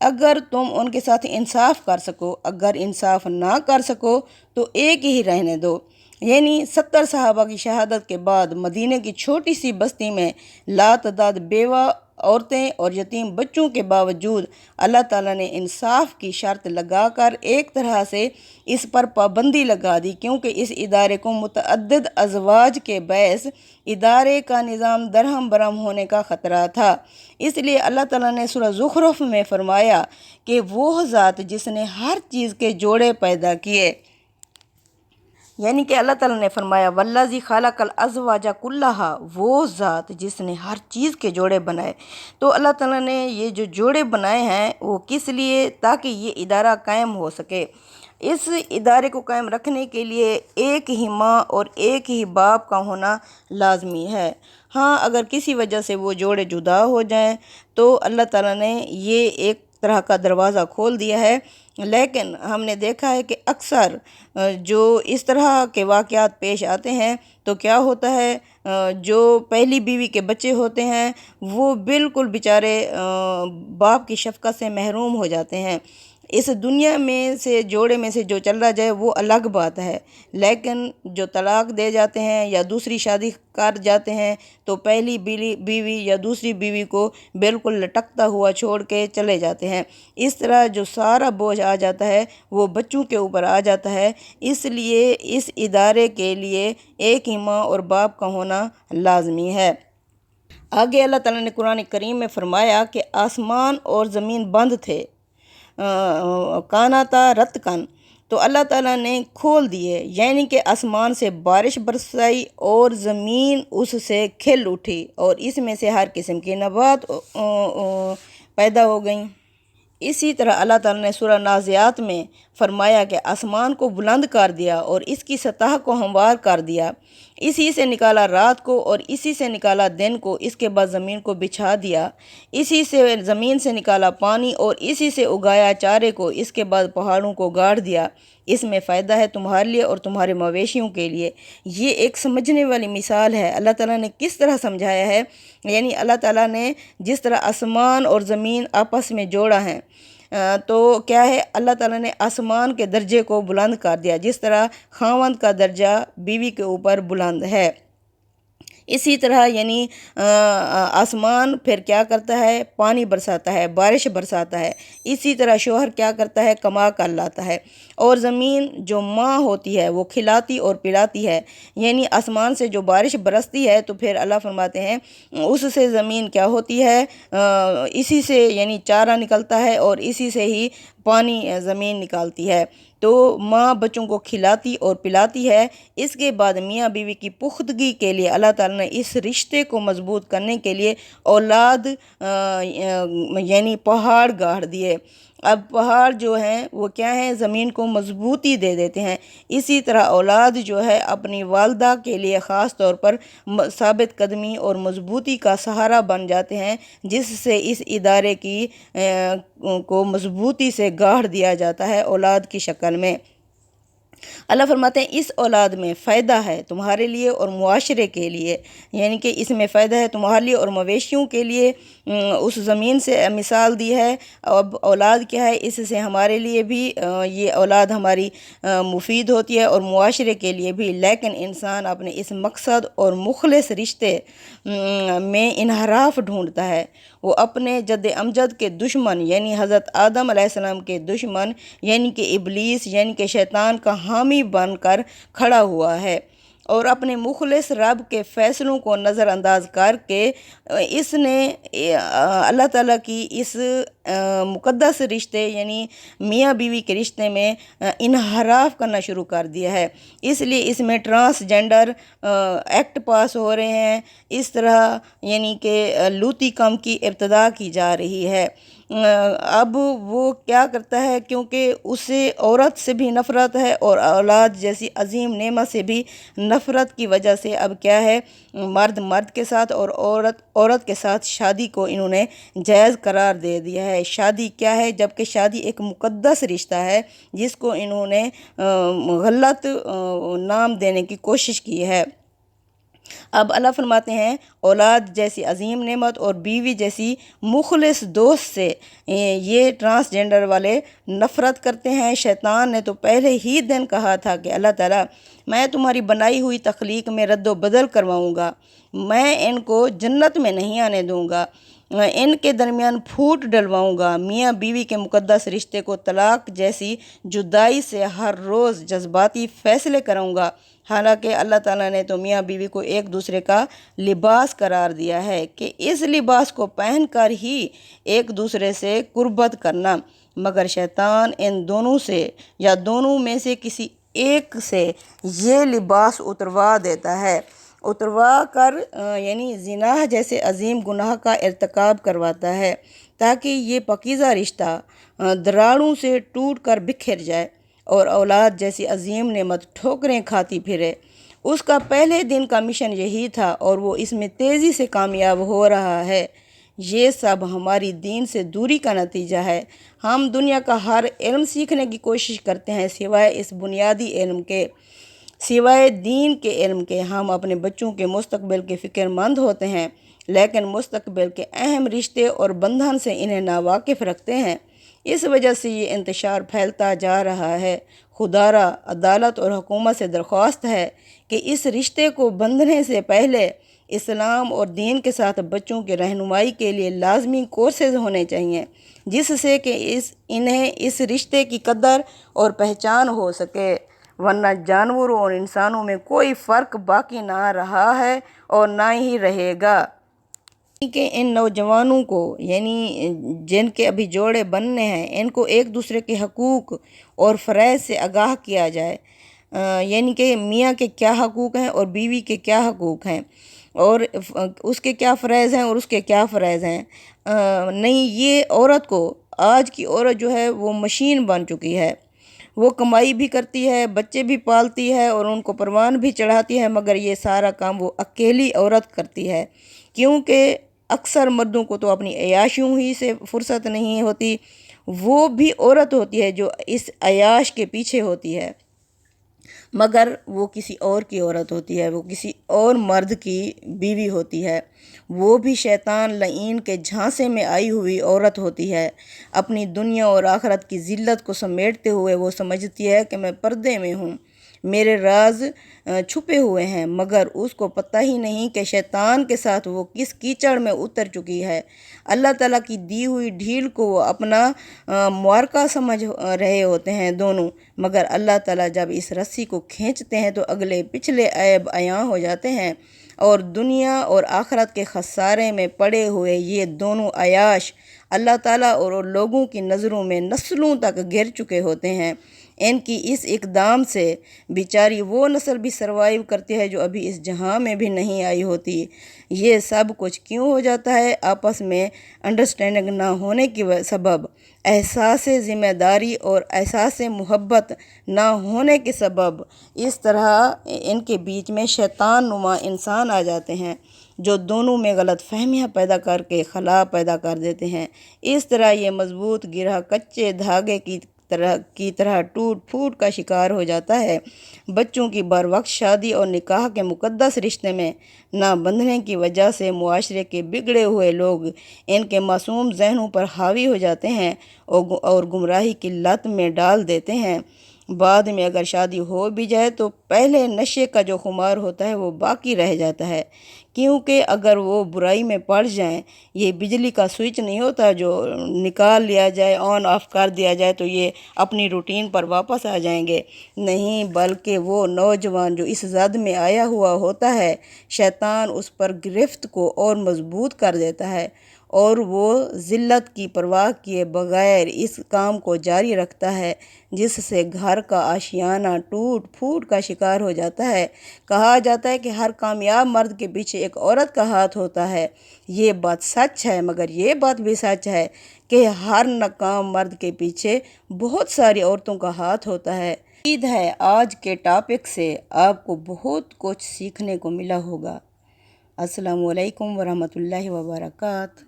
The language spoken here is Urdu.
اگر تم ان کے ساتھ انصاف کر سکو، اگر انصاف نہ کر سکو تو ایک ہی رہنے دو۔ یعنی 70 صحابہ کی شہادت کے بعد مدینہ کی چھوٹی سی بستی میں لاتعداد بیوہ عورتیں اور یتیم بچوں کے باوجود اللہ تعالیٰ نے انصاف کی شرط لگا کر ایک طرح سے اس پر پابندی لگا دی، کیونکہ اس ادارے کو متعدد ازواج کے باعث ادارے کا نظام درہم برہم ہونے کا خطرہ تھا۔ اس لیے اللہ تعالیٰ نے سورہ زخرف میں فرمایا کہ وہ ذات جس نے ہر چیز کے جوڑے پیدا کیے، یعنی کہ اللہ تعالیٰ نے فرمایا والذی خلق الازواج کلھا، وہ ذات جس نے ہر چیز کے جوڑے بنائے۔ تو اللہ تعالیٰ نے یہ جو جوڑے بنائے ہیں وہ کس لیے؟ تاکہ یہ ادارہ قائم ہو سکے۔ اس ادارے کو قائم رکھنے کے لیے ایک ہی ماں اور ایک ہی باپ کا ہونا لازمی ہے۔ ہاں، اگر کسی وجہ سے وہ جوڑے جدا ہو جائیں تو اللہ تعالیٰ نے یہ ایک طرح کا دروازہ کھول دیا ہے، لیکن ہم نے دیکھا ہے کہ اکثر جو اس طرح کے واقعات پیش آتے ہیں تو کیا ہوتا ہے، جو پہلی بیوی کے بچے ہوتے ہیں وہ بالکل بیچارے باپ کی شفقت سے محروم ہو جاتے ہیں۔ اس دنیا میں سے جوڑے میں سے جو چلا جائے وہ الگ بات ہے، لیکن جو طلاق دے جاتے ہیں یا دوسری شادی کر جاتے ہیں تو پہلی بیوی یا دوسری بیوی کو بالکل لٹکتا ہوا چھوڑ کے چلے جاتے ہیں۔ اس طرح جو سارا بوجھ آ جاتا ہے وہ بچوں کے اوپر آ جاتا ہے۔ اس لیے اس ادارے کے لیے ایک ہی ماں اور باپ کا ہونا لازمی ہے۔ آگے اللہ تعالیٰ نے قرآن کریم میں فرمایا کہ آسمان اور زمین بند تھے، کاناتا رتقن، تو اللہ تعالیٰ نے کھول دیے، یعنی کہ آسمان سے بارش برسائی اور زمین اس سے کھل اٹھی اور اس میں سے ہر قسم کی نبات پیدا ہو گئیں۔ اسی طرح اللہ تعالیٰ نے سورہ نازعات میں فرمایا کہ آسمان کو بلند کر دیا اور اس کی سطح کو ہموار کر دیا، اسی سے نکالا رات کو اور اسی سے نکالا دن کو، اس کے بعد زمین کو بچھا دیا، اسی سے زمین سے نکالا پانی اور اسی سے اگایا چارے کو، اس کے بعد پہاڑوں کو گاڑ دیا۔ اس میں فائدہ ہے تمہارے لیے اور تمہارے مویشیوں کے لیے۔ یہ ایک سمجھنے والی مثال ہے۔ اللہ تعالیٰ نے کس طرح سمجھایا ہے، یعنی اللہ تعالیٰ نے جس طرح آسمان اور زمین آپس میں جوڑا ہے تو کیا ہے، اللہ تعالیٰ نے آسمان کے درجے کو بلند کر دیا جس طرح خاوند کا درجہ بیوی کے اوپر بلند ہے۔ اسی طرح یعنی آسمان پھر کیا کرتا ہے، پانی برساتا ہے، بارش برساتا ہے۔ اسی طرح شوہر کیا کرتا ہے، کما کر لاتا ہے، اور زمین جو ماں ہوتی ہے وہ کھلاتی اور پلاتی ہے۔ یعنی آسمان سے جو بارش برستی ہے تو پھر اللہ فرماتے ہیں اس سے زمین کیا ہوتی ہے، اسی سے یعنی چارہ نکلتا ہے اور اسی سے ہی پانی زمین نکالتی ہے۔ تو ماں بچوں کو کھلاتی اور پلاتی ہے۔ اس کے بعد میاں بیوی کی پختگی کے لیے اللہ تعالیٰ نے اس رشتے کو مضبوط کرنے کے لیے اولاد یعنی پہاڑ گاڑ دیے۔ اب پہاڑ جو ہیں وہ کیا ہیں، زمین کو مضبوطی دے دیتے ہیں۔ اسی طرح اولاد جو ہے اپنی والدہ کے لیے خاص طور پر ثابت قدمی اور مضبوطی کا سہارا بن جاتے ہیں، جس سے اس ادارے کی کو مضبوطی سے گاڑ دیا جاتا ہے اولاد کی شکل میں۔ اللہ فرماتے ہیں اس اولاد میں فائدہ ہے تمہارے لیے اور معاشرے کے لیے، یعنی کہ اس میں فائدہ ہے تمہارے لیے اور مویشیوں کے لیے۔ اس زمین سے مثال دی ہے۔ اب اولاد کیا ہے، اس سے ہمارے لیے بھی یہ اولاد ہماری مفید ہوتی ہے اور معاشرے کے لیے بھی، لیکن انسان اپنے اس مقصد اور مخلص رشتے میں انحراف ڈھونڈتا ہے۔ وہ اپنے جد امجد کے دشمن یعنی حضرت آدم علیہ السلام کے دشمن یعنی کہ ابلیس یعنی کہ شیطان کا حامی بن کر کھڑا ہوا ہے، اور اپنے مخلص رب کے فیصلوں کو نظر انداز کر کے اس نے اللہ تعالیٰ کی اس مقدس رشتے یعنی میاں بیوی کے رشتے میں انحراف کرنا شروع کر دیا ہے۔ اس لیے اس میں ٹرانسجنڈر ایکٹ پاس ہو رہے ہیں، اس طرح یعنی کہ لوطی کم کی ابتدا کی جا رہی ہے۔ اب وہ کیا کرتا ہے، کیونکہ اسے عورت سے بھی نفرت ہے اور اولاد جیسی عظیم نعمت سے بھی نفرت کی وجہ سے اب کیا ہے، مرد مرد کے ساتھ اور عورت عورت کے ساتھ شادی کو انہوں نے جائز قرار دے دیا ہے۔ شادی کیا ہے، جبکہ شادی ایک مقدس رشتہ ہے جس کو انہوں نے غلط نام دینے کی کوشش کی ہے۔ اب اللہ فرماتے ہیں اولاد جیسی عظیم نعمت اور بیوی جیسی مخلص دوست سے یہ ٹرانسجنڈر والے نفرت کرتے ہیں۔ شیطان نے تو پہلے ہی دن کہا تھا کہ اللہ تعالیٰ میں تمہاری بنائی ہوئی تخلیق میں رد و بدل کرواؤں گا، میں ان کو جنت میں نہیں آنے دوں گا، ان کے درمیان پھوٹ ڈلواؤں گا، میاں بیوی کے مقدس رشتے کو طلاق جیسی جدائی سے ہر روز جذباتی فیصلے کراؤں گا۔ حالانکہ اللہ تعالیٰ نے تو میاں بیوی کو ایک دوسرے کا لباس قرار دیا ہے کہ اس لباس کو پہن کر ہی ایک دوسرے سے قربت کرنا، مگر شیطان ان دونوں سے یا دونوں میں سے کسی ایک سے یہ لباس اتروا دیتا ہے، اتروا کر یعنی زنا جیسے عظیم گناہ کا ارتکاب کرواتا ہے تاکہ یہ پاکیزہ رشتہ دراڑوں سے ٹوٹ کر بکھر جائے اور اولاد جیسی عظیم نعمت ٹھوکریں کھاتی پھرے۔ اس کا پہلے دن کا مشن یہی تھا اور وہ اس میں تیزی سے کامیاب ہو رہا ہے۔ یہ سب ہماری دین سے دوری کا نتیجہ ہے۔ ہم دنیا کا ہر علم سیکھنے کی کوشش کرتے ہیں سوائے اس بنیادی علم کے، سوائے دین کے علم کے۔ ہم اپنے بچوں کے مستقبل کے فکر مند ہوتے ہیں لیکن مستقبل کے اہم رشتے اور بندھن سے انہیں ناواقف رکھتے ہیں۔ اس وجہ سے یہ انتشار پھیلتا جا رہا ہے۔ خدارا عدالت اور حکومت سے درخواست ہے کہ اس رشتے کو بندھنے سے پہلے اسلام اور دین کے ساتھ بچوں کی رہنمائی کے لیے لازمی کورسز ہونے چاہیے جس سے کہ انہیں اس رشتے کی قدر اور پہچان ہو سکے، ورنہ جانوروں اور انسانوں میں کوئی فرق باقی نہ رہا ہے اور نہ ہی رہے گا۔ کہ ان نوجوانوں کو یعنی جن کے ابھی جوڑے بننے ہیں ان کو ایک دوسرے کے حقوق اور فرائض سے آگاہ کیا جائے، یعنی کہ میاں کے کیا حقوق ہیں اور بیوی کے کیا حقوق ہیں اور اس کے کیا فرائض ہیں اور اس کے کیا فرائض ہیں۔ نہیں، یہ عورت کو، آج کی عورت جو ہے وہ مشین بن چکی ہے، وہ کمائی بھی کرتی ہے، بچے بھی پالتی ہے اور ان کو پروان بھی چڑھاتی ہے، مگر یہ سارا کام وہ اکیلی عورت کرتی ہے کیونکہ اکثر مردوں کو تو اپنی عیاشیوں ہی سے فرصت نہیں ہوتی۔ وہ بھی عورت ہوتی ہے جو اس عیاش کے پیچھے ہوتی ہے، مگر وہ کسی اور کی عورت ہوتی ہے، وہ کسی اور مرد کی بیوی ہوتی ہے، وہ بھی شیطان لعین کے جھانسے میں آئی ہوئی عورت ہوتی ہے۔ اپنی دنیا اور آخرت کی ذلت کو سمیٹتے ہوئے وہ سمجھتی ہے کہ میں پردے میں ہوں، میرے راز چھپے ہوئے ہیں، مگر اس کو پتہ ہی نہیں کہ شیطان کے ساتھ وہ کس کیچڑ میں اتر چکی ہے۔ اللہ تعالیٰ کی دی ہوئی ڈھیل کو وہ اپنا معرکہ سمجھ رہے ہوتے ہیں دونوں، مگر اللہ تعالیٰ جب اس رسی کو کھینچتے ہیں تو اگلے پچھلے عیب عیاں ہو جاتے ہیں اور دنیا اور آخرت کے خسارے میں پڑے ہوئے یہ دونوں عیاش اللہ تعالیٰ اور لوگوں کی نظروں میں نسلوں تک گر چکے ہوتے ہیں۔ ان کی اس اقدام سے بیچاری وہ نسل بھی سروائیو کرتی ہے جو ابھی اس جہاں میں بھی نہیں آئی ہوتی۔ یہ سب کچھ کیوں ہو جاتا ہے؟ آپس میں انڈرسٹینڈنگ نہ ہونے کی سبب، احساس ذمہ داری اور احساس محبت نہ ہونے کے سبب۔ اس طرح ان کے بیچ میں شیطان نما انسان آ جاتے ہیں جو دونوں میں غلط فہمیاں پیدا کر کے خلا پیدا کر دیتے ہیں۔ اس طرح یہ مضبوط گرہ کچے دھاگے کی طرح ٹوٹ پھوٹ کا شکار ہو جاتا ہے۔ بچوں کی بر وقت شادی اور نکاح کے مقدس رشتے میں نہ بندھنے کی وجہ سے معاشرے کے بگڑے ہوئے لوگ ان کے معصوم ذہنوں پر حاوی ہو جاتے ہیں اور گمراہی کی لت میں ڈال دیتے ہیں۔ بعد میں اگر شادی ہو بھی جائے تو پہلے نشے کا جو خمار ہوتا ہے وہ باقی رہ جاتا ہے، کیونکہ اگر وہ برائی میں پڑ جائیں، یہ بجلی کا سوئچ نہیں ہوتا جو نکال لیا جائے، آن آف کر دیا جائے تو یہ اپنی روٹین پر واپس آ جائیں گے، نہیں، بلکہ وہ نوجوان جو اس زد میں آیا ہوا ہوتا ہے، شیطان اس پر گرفت کو اور مضبوط کر دیتا ہے اور وہ ذلت کی پرواہ کیے بغیر اس کام کو جاری رکھتا ہے جس سے گھر کا آشیانہ ٹوٹ پھوٹ کا شکار ہو جاتا ہے۔ کہا جاتا ہے کہ ہر کامیاب مرد کے پیچھے ایک عورت کا ہاتھ ہوتا ہے۔ یہ بات سچ ہے، مگر یہ بات بھی سچ ہے کہ ہر ناکام مرد کے پیچھے بہت ساری عورتوں کا ہاتھ ہوتا ہے۔ امید ہے آج کے ٹاپک سے آپ کو بہت کچھ سیکھنے کو ملا ہوگا۔ السلام علیکم ورحمۃ اللہ وبرکاتہ۔